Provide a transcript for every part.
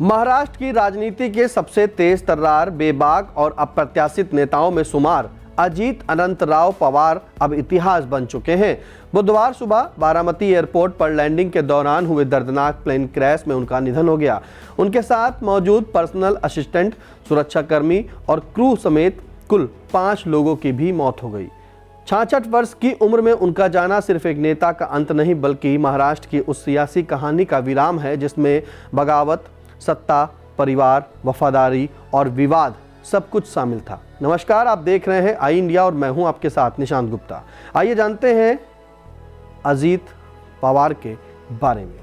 महाराष्ट्र की राजनीति के सबसे तेज तर्रार, बेबाक और अप्रत्याशित नेताओं में शुमार अजीत अनंतराव पवार अब इतिहास बन चुके हैं। बुधवार सुबह बारामती एयरपोर्ट पर लैंडिंग के दौरान हुए दर्दनाक प्लेन क्रैश में उनका निधन हो गया। उनके साथ मौजूद पर्सनल असिस्टेंट, सुरक्षाकर्मी और क्रू समेत कुल 5 लोगों की भी मौत हो गई। 66 वर्ष की उम्र में उनका जाना सिर्फ एक नेता का अंत नहीं, बल्कि महाराष्ट्र की उस सियासी कहानी का विराम है जिसमें बगावत, सत्ता, परिवार, वफादारी और विवाद सब कुछ शामिल था। नमस्कार, आप देख रहे हैं आई इंडिया और मैं हूं आपके साथ निशांत गुप्ता। आइए जानते हैं अजीत पवार के बारे में।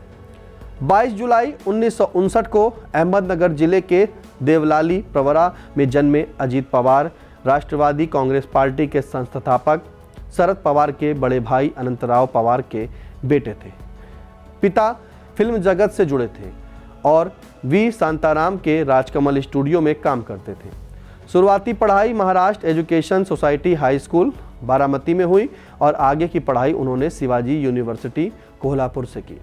22 जुलाई 1959 को अहमदनगर जिले के देवलाली प्रवरा में जन्मे अजीत पवार राष्ट्रवादी कांग्रेस पार्टी के संस्थापक शरद पवार के बड़े भाई अनंतराव पवार के बेटे थे। पिता फिल्म जगत से जुड़े थे और वी शांताराम के राजकमल स्टूडियो में काम करते थे। शुरुआती पढ़ाई Maharashtra education society high school Baramati में हुई और आगे की पढ़ाई उन्होंने शिवाजी यूनिवर्सिटी कोल्हापुर से की।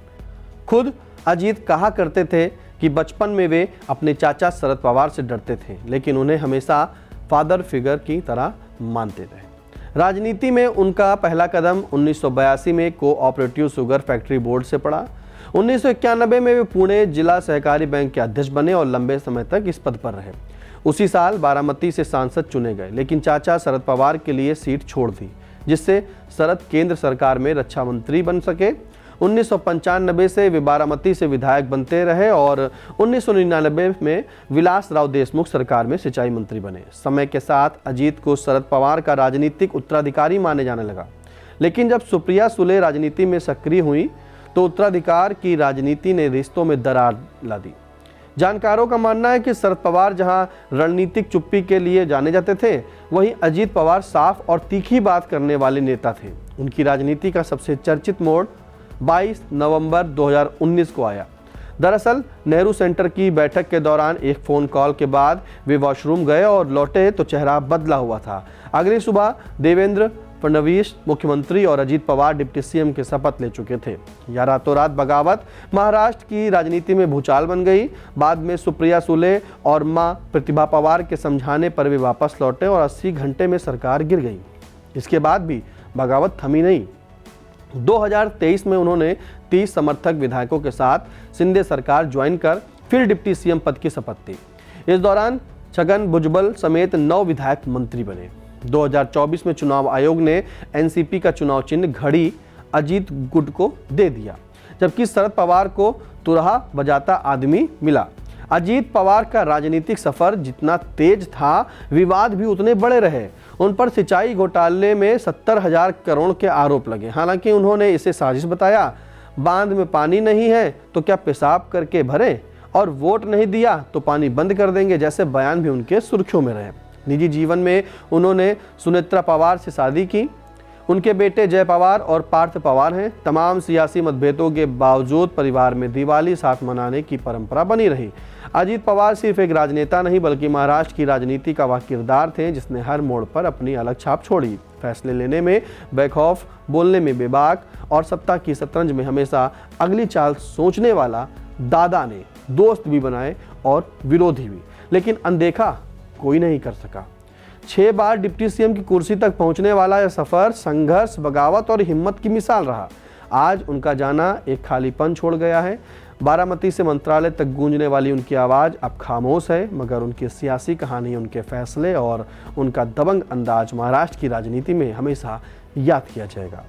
खुद अजीत कहा करते थे कि बचपन में वे अपने चाचा शरद पवार से डरते थे, लेकिन उन्हें हमेशा फादर फिगर की तरह मानते रहे। राजनीति में उनका पहला कदम 1982 में कोऑपरेटिव शुगर फैक्ट्री बोर्ड से पड़ा। 1991 में वे पुणे जिला सहकारी बैंक के अध्यक्ष बने और लंबे समय तक इस पद पर रहे। उसी साल बारामती से सांसद चुने गए, लेकिन चाचा शरद पवार के लिए सीट छोड़ दी, जिससे शरद केंद्र सरकार में रक्षा मंत्री बन सके। 1995 से वे बारामती से विधायक बनते रहे और 1999 में विलास राव देशमुख सरकार में सिंचाई मंत्री बने। समय के साथ अजीत को शरद पवार का राजनीतिक उत्तराधिकारी माने जाने लगा, लेकिन जब सुप्रिया सुले राजनीति में सक्रिय हुई तो उत्तराधिकार की राजनीति ने रिश्तों में दरार ला दी। जानकारों का मानना है कि शरद पवार जहां रणनीतिक चुप्पी के लिए जाने जाते थे, वहीं अजीत पवार साफ और तीखी बात करने वाले नेता थे। उनकी राजनीति का सबसे चर्चित मोड़ 22 नवंबर 2019 को आया। दरअसल नेहरू सेंटर की बैठक के दौरान एक फ़ोन कॉल के बाद वे वॉशरूम गए और लौटे तो चेहरा बदला हुआ था। अगली सुबह देवेंद्र फडणवीस मुख्यमंत्री और अजीत पवार डिप्टी सीएम के शपथ ले चुके थे। या रातों रात बगावत महाराष्ट्र की राजनीति में भूचाल बन गई। बाद में सुप्रिया सुले और मां प्रतिभा पवार के समझाने पर वे वापस लौटे और 80 घंटे में सरकार गिर गई। इसके बाद भी बगावत थमी नहीं। 2023 में उन्होंने 30 समर्थक विधायकों के साथ शिंदे सरकार ज्वाइन कर फिर डिप्टी सीएम पद की शपथ ली। इस दौरान छगन भुजबल समेत 9 विधायक मंत्री बने। 2024 में चुनाव आयोग ने एनसीपी का चुनाव चिन्ह घड़ी अजीत गुट को दे दिया, जबकि शरद पवार को तुरहा बजाता आदमी मिला। अजीत पवार का राजनीतिक सफर जितना तेज था, विवाद भी उतने बड़े रहे। उन पर सिंचाई घोटाले में 70,000 करोड़ के आरोप लगे। हालांकि उन्होंने इसे साजिश बताया। बांध में पानी नहीं है तो क्या पेशाब करके भरे, और वोट नहीं दिया तो पानी बंद कर देंगे जैसे बयान भी उनके सुर्खियों में रहे। निजी जीवन में उन्होंने सुनेत्रा पवार से शादी की। उनके बेटे जय पवार और पार्थ पवार हैं। तमाम सियासी मतभेदों के बावजूद परिवार में दिवाली साथ मनाने की परंपरा बनी रही। अजीत पवार सिर्फ एक राजनेता नहीं, बल्कि महाराष्ट्र की राजनीति का वह किरदार थे जिसने हर मोड़ पर अपनी अलग छाप छोड़ी। फैसले लेने में बेखौफ, बोलने में बेबाक और सत्ता की शतरंज में हमेशा अगली चाल सोचने वाला दादा ने दोस्त भी बनाए और विरोधी भी, लेकिन अनदेखा कोई नहीं कर सका। 6 बार डिप्टी सीएम की कुर्सी तक पहुंचने वाला यह सफर संघर्ष, बगावत और हिम्मत की मिसाल रहा। आज उनका जाना एक खालीपन छोड़ गया है। बारामती से मंत्रालय तक गूंजने वाली उनकी आवाज़ अब खामोश है, मगर उनकी सियासी कहानी, उनके फैसले और उनका दबंग अंदाज महाराष्ट्र की राजनीति में हमेशा याद किया जाएगा।